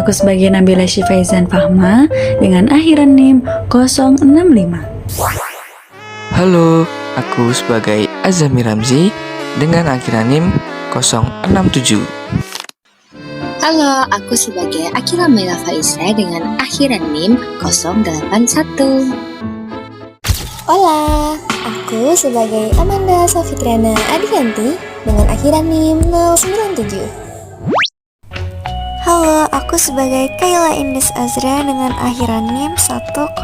Aku sebagai Nabila Syifaizan Fahma dengan akhiran NIM 065. Halo, aku sebagai Azami Ramzi dengan akhiran NIM 067. Halo, aku sebagai Akila Maila Faiza dengan akhiran NIM 081. Hola, aku sebagai Amanda Safitriana Adianti dengan akhiran NIM 097. Halo, aku sebagai Kayla Indes Azra dengan akhiran NIM 100.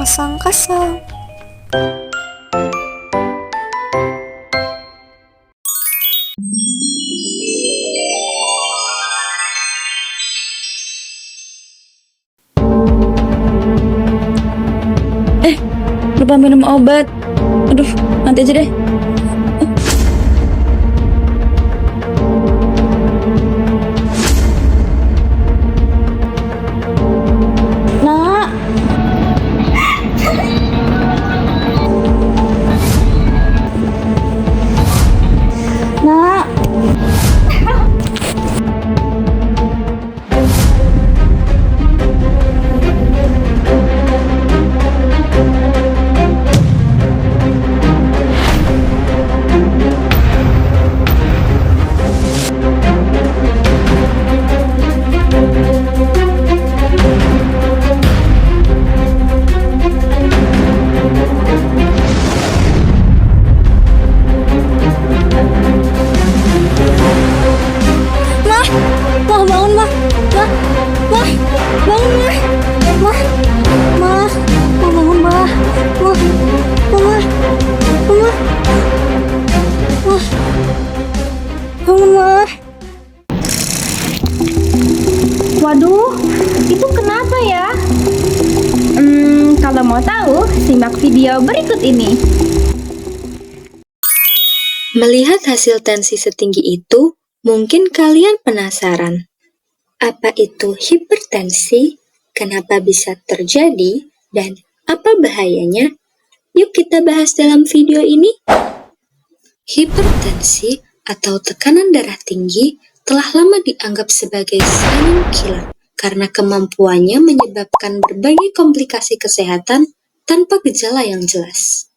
Lupa minum obat. Aduh, nanti aja deh. Nak. Nak. Waduh, itu kenapa ya? Kalau mau tahu, simak video berikut ini. Melihat hasil tensi setinggi itu, mungkin kalian penasaran. Apa itu hipertensi? Kenapa bisa terjadi? Dan apa bahayanya? Yuk kita bahas dalam video ini. Hipertensi atau tekanan darah tinggi telah lama dianggap sebagai silent killer karena kemampuannya menyebabkan berbagai komplikasi kesehatan tanpa gejala yang jelas.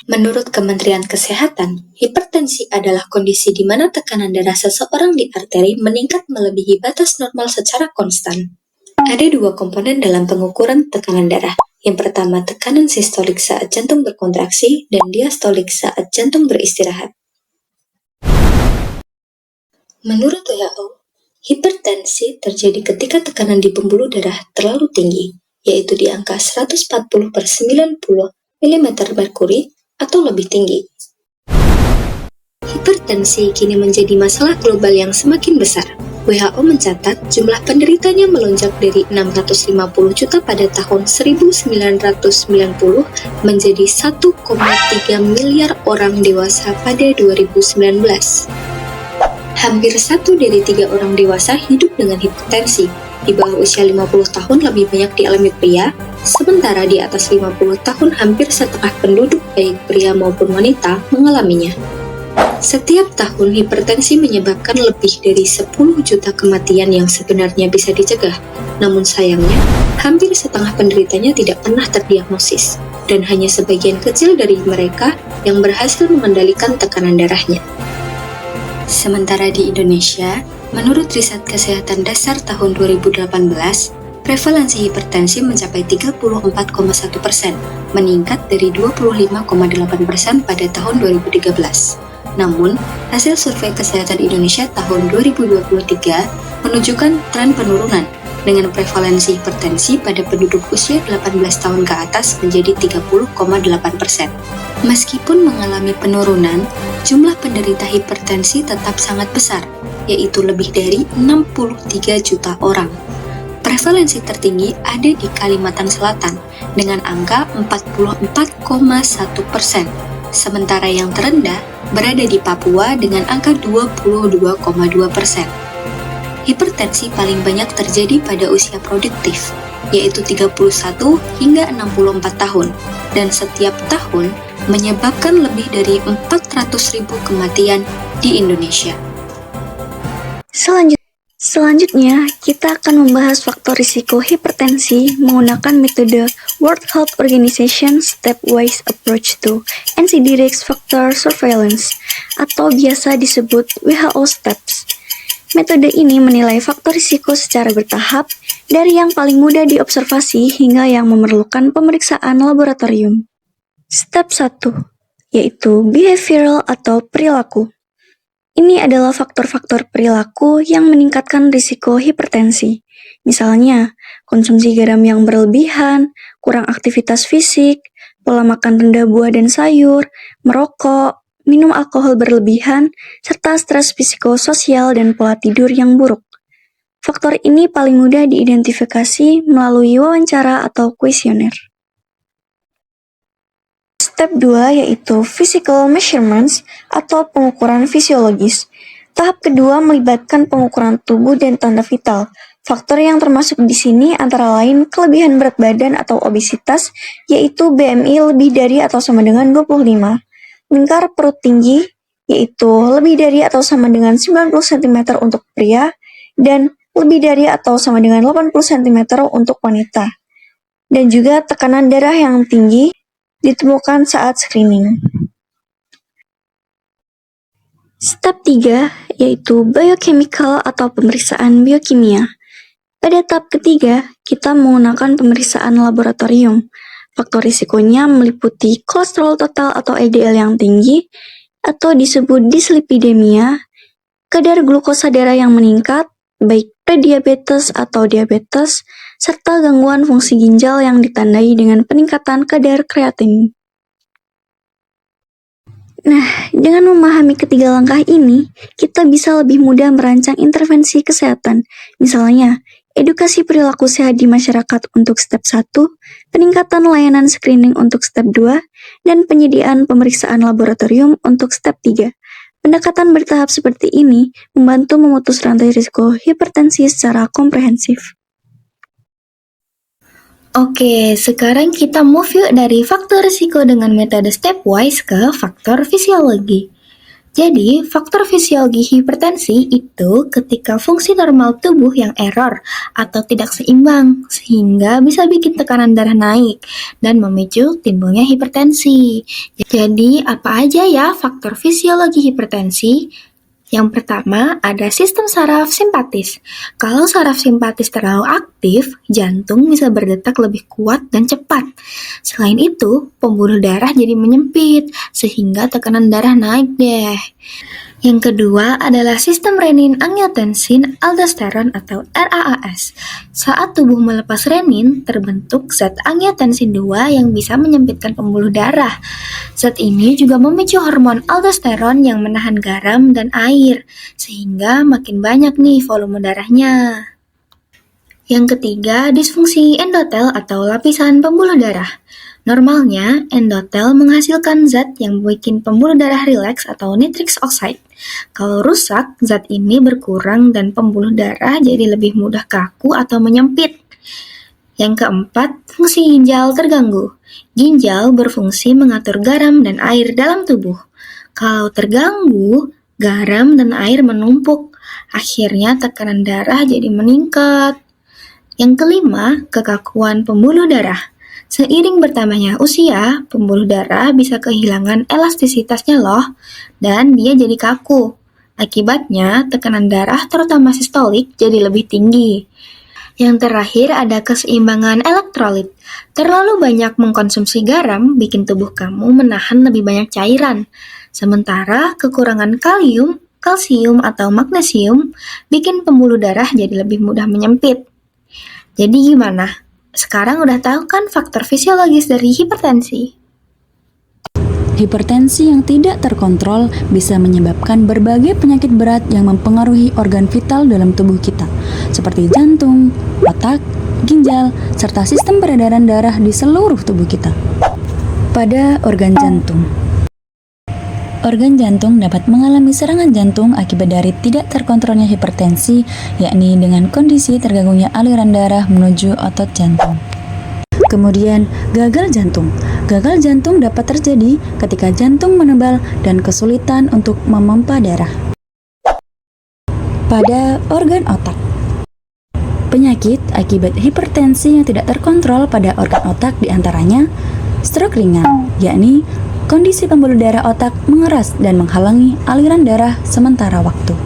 Menurut Kementerian Kesehatan, hipertensi adalah kondisi di mana tekanan darah seseorang di arteri meningkat melebihi batas normal secara konstan. Ada dua komponen dalam pengukuran tekanan darah. Yang pertama, tekanan sistolik saat jantung berkontraksi dan diastolik saat jantung beristirahat. Menurut WHO, hipertensi terjadi ketika tekanan di pembuluh darah terlalu tinggi, yaitu di angka 140/90 mm merkuri atau lebih tinggi. Hipertensi kini menjadi masalah global yang semakin besar. WHO mencatat jumlah penderitanya melonjak dari 650 juta pada tahun 1990 menjadi 1,3 miliar orang dewasa pada 2019. Hampir 1 dari 3 orang dewasa hidup dengan hipertensi. Di bawah usia 50 tahun lebih banyak dialami pria, sementara di atas 50 tahun hampir setengah penduduk baik pria maupun wanita mengalaminya. Setiap tahun hipertensi menyebabkan lebih dari 10 juta kematian yang sebenarnya bisa dicegah. Namun sayangnya, hampir setengah penderitanya tidak pernah terdiagnosis, dan hanya sebagian kecil dari mereka yang berhasil mengendalikan tekanan darahnya. Sementara di Indonesia, menurut riset kesehatan dasar tahun 2018, prevalensi hipertensi mencapai 34,1%, meningkat dari 25,8% pada tahun 2013. Namun, hasil survei kesehatan Indonesia tahun 2023 menunjukkan tren penurunan, dengan prevalensi hipertensi pada penduduk usia 18 tahun ke atas menjadi 30,8%. Meskipun mengalami penurunan, jumlah penderita hipertensi tetap sangat besar, yaitu lebih dari 63 juta orang. Prevalensi tertinggi ada di Kalimantan Selatan dengan angka 44,1%, sementara yang terendah berada di Papua dengan angka 22,2%. Hipertensi paling banyak terjadi pada usia produktif, yaitu 31 hingga 64 tahun, dan setiap tahun menyebabkan lebih dari 400.000 kematian di Indonesia. Selanjutnya, kita akan membahas faktor risiko hipertensi menggunakan metode World Health Organization Stepwise Approach to NCD Risk Factor Surveillance atau biasa disebut WHO STEPS. Metode ini menilai faktor risiko secara bertahap dari yang paling mudah diobservasi hingga yang memerlukan pemeriksaan laboratorium. Step 1, yaitu behavioral atau perilaku. Ini adalah faktor-faktor perilaku yang meningkatkan risiko hipertensi. Misalnya, konsumsi garam yang berlebihan, kurang aktivitas fisik, pola makan rendah buah dan sayur, merokok, minum alkohol berlebihan, serta stres psikososial dan pola tidur yang buruk. Faktor ini paling mudah diidentifikasi melalui wawancara atau kuesioner. Step 2 yaitu physical measurements atau pengukuran fisiologis. Tahap kedua melibatkan pengukuran tubuh dan tanda vital. Faktor yang termasuk di sini antara lain kelebihan berat badan atau obesitas, yaitu BMI lebih dari atau sama dengan 25. Lingkar perut tinggi, yaitu lebih dari atau sama dengan 90 cm untuk pria, dan lebih dari atau sama dengan 80 cm untuk wanita. Dan juga tekanan darah yang tinggi, ditemukan saat screening. Step 3 yaitu biochemical atau pemeriksaan biokimia. Pada tahap ketiga, kita menggunakan pemeriksaan laboratorium. Faktor risikonya meliputi kolesterol total atau LDL yang tinggi, atau disebut dislipidemia, kadar glukosa darah yang meningkat, baik prediabetes atau diabetes, serta gangguan fungsi ginjal yang ditandai dengan peningkatan kadar kreatin. Nah, dengan memahami ketiga langkah ini, kita bisa lebih mudah merancang intervensi kesehatan. Misalnya, edukasi perilaku sehat di masyarakat untuk step 1, peningkatan layanan screening untuk step 2, dan penyediaan pemeriksaan laboratorium untuk step 3. Pendekatan bertahap seperti ini membantu memutus rantai risiko hipertensi secara komprehensif. Oke, sekarang kita move yuk dari faktor risiko dengan metode stepwise ke faktor fisiologi. Jadi, faktor fisiologi hipertensi itu ketika fungsi normal tubuh yang error atau tidak seimbang, sehingga bisa bikin tekanan darah naik dan memicu timbulnya hipertensi. Jadi, apa aja ya faktor fisiologi hipertensi? Yang pertama, ada sistem saraf simpatis. Kalau saraf simpatis terlalu aktif, jantung bisa berdetak lebih kuat dan cepat. Selain itu, pembuluh darah jadi menyempit, sehingga tekanan darah naik deh. Yang kedua adalah sistem renin-angiotensin-aldosteron atau RAAS. Saat tubuh melepas renin, terbentuk zat angiotensin 2 yang bisa menyempitkan pembuluh darah. Zat ini juga memicu hormon aldosteron yang menahan garam dan air, sehingga makin banyak nih volume darahnya. Yang ketiga, disfungsi endotel atau lapisan pembuluh darah. Normalnya, endotel menghasilkan zat yang bikin pembuluh darah rileks atau nitric oxide. Kalau rusak, zat ini berkurang dan pembuluh darah jadi lebih mudah kaku atau menyempit. Yang keempat, fungsi ginjal terganggu. Ginjal berfungsi mengatur garam dan air dalam tubuh. Kalau terganggu, garam dan air menumpuk. Akhirnya tekanan darah jadi meningkat. Yang kelima, kekakuan pembuluh darah. Seiring bertambahnya usia, pembuluh darah bisa kehilangan elastisitasnya loh, dan dia jadi kaku. Akibatnya, tekanan darah terutama sistolik jadi lebih tinggi. Yang terakhir ada keseimbangan elektrolit. Terlalu banyak mengkonsumsi garam bikin tubuh kamu menahan lebih banyak cairan. Sementara kekurangan kalium, kalsium, atau magnesium bikin pembuluh darah jadi lebih mudah menyempit. Jadi gimana? Sekarang udah tahu kan faktor fisiologis dari hipertensi? Hipertensi yang tidak terkontrol bisa menyebabkan berbagai penyakit berat yang mempengaruhi organ vital dalam tubuh kita, seperti jantung, otak, ginjal, serta sistem peredaran darah di seluruh tubuh kita. Pada organ jantung, organ jantung dapat mengalami serangan jantung akibat dari tidak terkontrolnya hipertensi, yakni dengan kondisi terganggunya aliran darah menuju otot jantung. Kemudian, gagal jantung. Gagal jantung dapat terjadi ketika jantung menebal dan kesulitan untuk memompa darah. pada organ otak. Penyakit akibat hipertensi yang tidak terkontrol pada organ otak diantaranya stroke ringan, yakni kondisi pembuluh darah otak mengeras dan menghalangi aliran darah sementara waktu.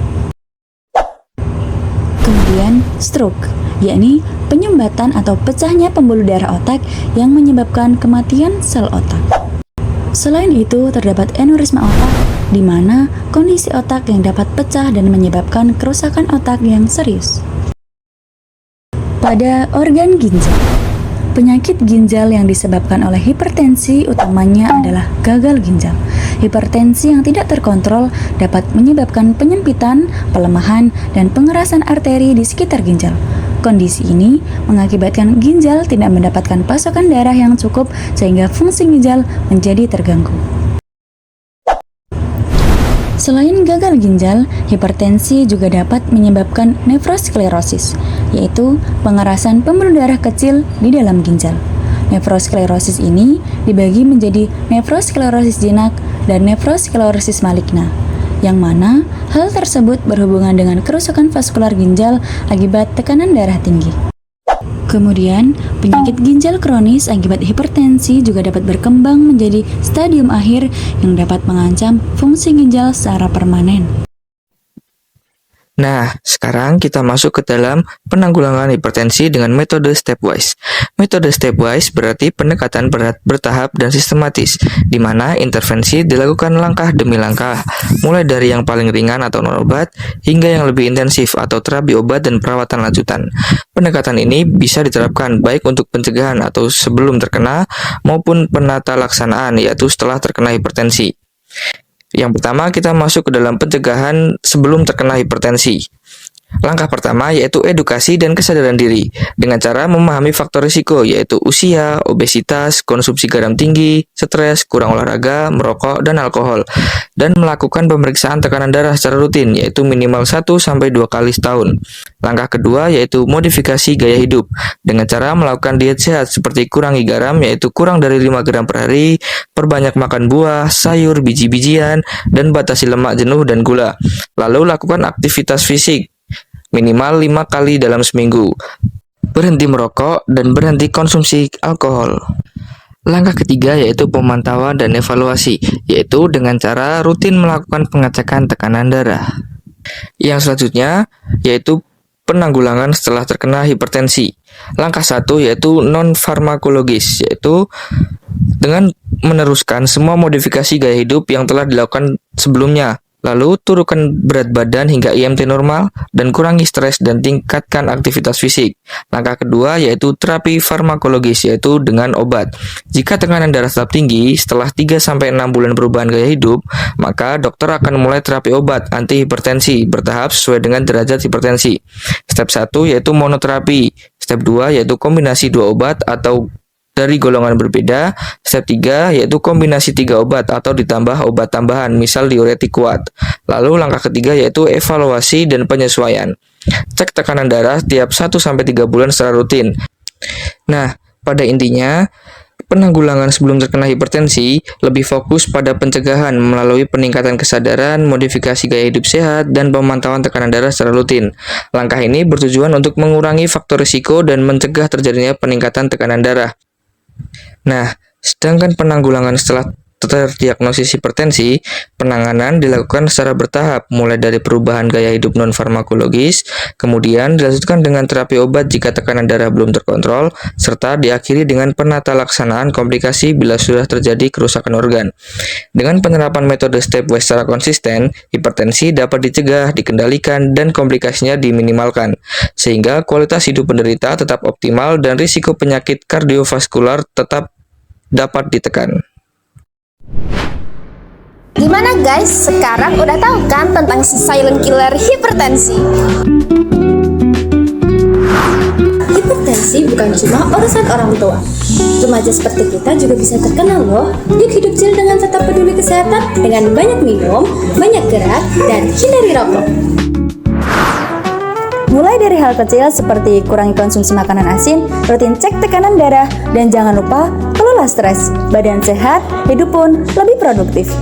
Kemudian stroke, yakni penyumbatan atau pecahnya pembuluh darah otak yang menyebabkan kematian sel otak. Selain itu, terdapat aneurisma otak, di mana kondisi otak yang dapat pecah dan menyebabkan kerusakan otak yang serius. Pada organ ginjal, penyakit ginjal yang disebabkan oleh hipertensi utamanya adalah gagal ginjal. Hipertensi yang tidak terkontrol dapat menyebabkan penyempitan, pelemahan, dan pengerasan arteri di sekitar ginjal. Kondisi ini mengakibatkan ginjal tidak mendapatkan pasokan darah yang cukup sehingga fungsi ginjal menjadi terganggu. Selain gagal ginjal, hipertensi juga dapat menyebabkan nefrosklerosis, yaitu pengerasan pembuluh darah kecil di dalam ginjal. Nefrosklerosis ini dibagi menjadi nefrosklerosis jinak dan nefrosklerosis maligna, yang mana hal tersebut berhubungan dengan kerusakan vaskular ginjal akibat tekanan darah tinggi. Kemudian, penyakit ginjal kronis akibat hipertensi juga dapat berkembang menjadi stadium akhir yang dapat mengancam fungsi ginjal secara permanen. Nah, sekarang kita masuk ke dalam penanggulangan hipertensi dengan metode stepwise. Metode stepwise berarti pendekatan bertahap dan sistematis, di mana intervensi dilakukan langkah demi langkah, mulai dari yang paling ringan atau non-obat, hingga yang lebih intensif atau terapi obat dan perawatan lanjutan. Pendekatan ini bisa diterapkan baik untuk pencegahan atau sebelum terkena, maupun penata laksanaan, yaitu setelah terkena hipertensi. Yang pertama, kita masuk ke dalam pencegahan sebelum terkena hipertensi. Langkah pertama yaitu edukasi dan kesadaran diri dengan cara memahami faktor risiko yaitu usia, obesitas, konsumsi garam tinggi, stres, kurang olahraga, merokok, dan alkohol, dan melakukan pemeriksaan tekanan darah secara rutin yaitu minimal 1-2 kali setahun. Langkah kedua yaitu modifikasi gaya hidup dengan cara melakukan diet sehat seperti kurangi garam yaitu kurang dari 5 gram per hari, perbanyak makan buah, sayur, biji-bijian, dan batasi lemak jenuh dan gula. Lalu lakukan aktivitas fisik minimal 5 kali dalam seminggu. Berhenti merokok dan berhenti konsumsi alkohol. Langkah ketiga yaitu pemantauan dan evaluasi, yaitu dengan cara rutin melakukan pengecekan tekanan darah. Yang selanjutnya yaitu penanggulangan setelah terkena hipertensi. Langkah 1 yaitu non-farmakologis, yaitu dengan meneruskan semua modifikasi gaya hidup yang telah dilakukan sebelumnya. Lalu turunkan berat badan hingga IMT normal dan kurangi stres dan tingkatkan aktivitas fisik. Langkah kedua yaitu terapi farmakologis, yaitu dengan obat. Jika tekanan darah tetap tinggi setelah 3-6 bulan perubahan gaya hidup, maka dokter akan mulai terapi obat anti hipertensi bertahap sesuai dengan derajat hipertensi. Step 1 yaitu monoterapi. Step 2 yaitu kombinasi 2 obat atau dari golongan berbeda. Step 3 yaitu kombinasi 3 obat atau ditambah obat tambahan, misal diuretik kuat. Lalu langkah ketiga yaitu evaluasi dan penyesuaian. Cek tekanan darah tiap 1-3 bulan secara rutin. Nah, pada intinya, penanggulangan sebelum terkena hipertensi lebih fokus pada pencegahan melalui peningkatan kesadaran, modifikasi gaya hidup sehat, dan pemantauan tekanan darah secara rutin. Langkah ini bertujuan untuk mengurangi faktor risiko dan mencegah terjadinya peningkatan tekanan darah. Nah, sedangkan penanggulangan setelah terdiagnosis hipertensi, penanganan dilakukan secara bertahap, mulai dari perubahan gaya hidup non-farmakologis, kemudian dilanjutkan dengan terapi obat jika tekanan darah belum terkontrol, serta diakhiri dengan penata laksanaan komplikasi bila sudah terjadi kerusakan organ. Dengan penerapan metode stepwise secara konsisten, hipertensi dapat dicegah, dikendalikan, dan komplikasinya diminimalkan, sehingga kualitas hidup penderita tetap optimal dan risiko penyakit kardiovaskular tetap dapat ditekan. Gimana guys? Sekarang udah tahu kan tentang si silent killer hipertensi? Hipertensi bukan cuma urusan orang tua. Remaja seperti kita juga bisa terkena loh. Yuk hidup chill dengan tetap peduli kesehatan dengan banyak minum, banyak gerak, dan hindari rokok. Mulai dari hal kecil seperti kurangi konsumsi makanan asin, rutin cek tekanan darah, dan jangan lupa kelola stres. Badan sehat, hidup pun lebih produktif.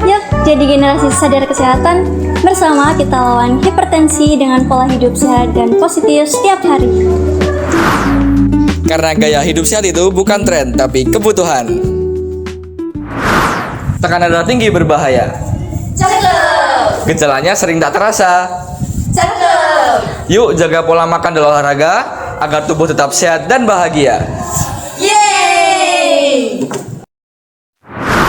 Yuk, jadi generasi sadar kesehatan, bersama kita lawan hipertensi dengan pola hidup sehat dan positif setiap hari. Karena gaya hidup sehat itu bukan tren, tapi kebutuhan. Tekanan darah tinggi berbahaya. Cakep. Gejalanya sering tak terasa. Cakep. Yuk jaga pola makan dan olahraga agar tubuh tetap sehat dan bahagia. Yeay!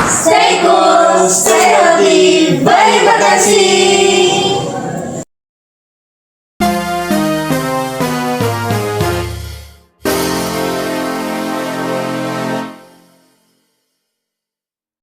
Stay cool, stay healthy, berhipertensi.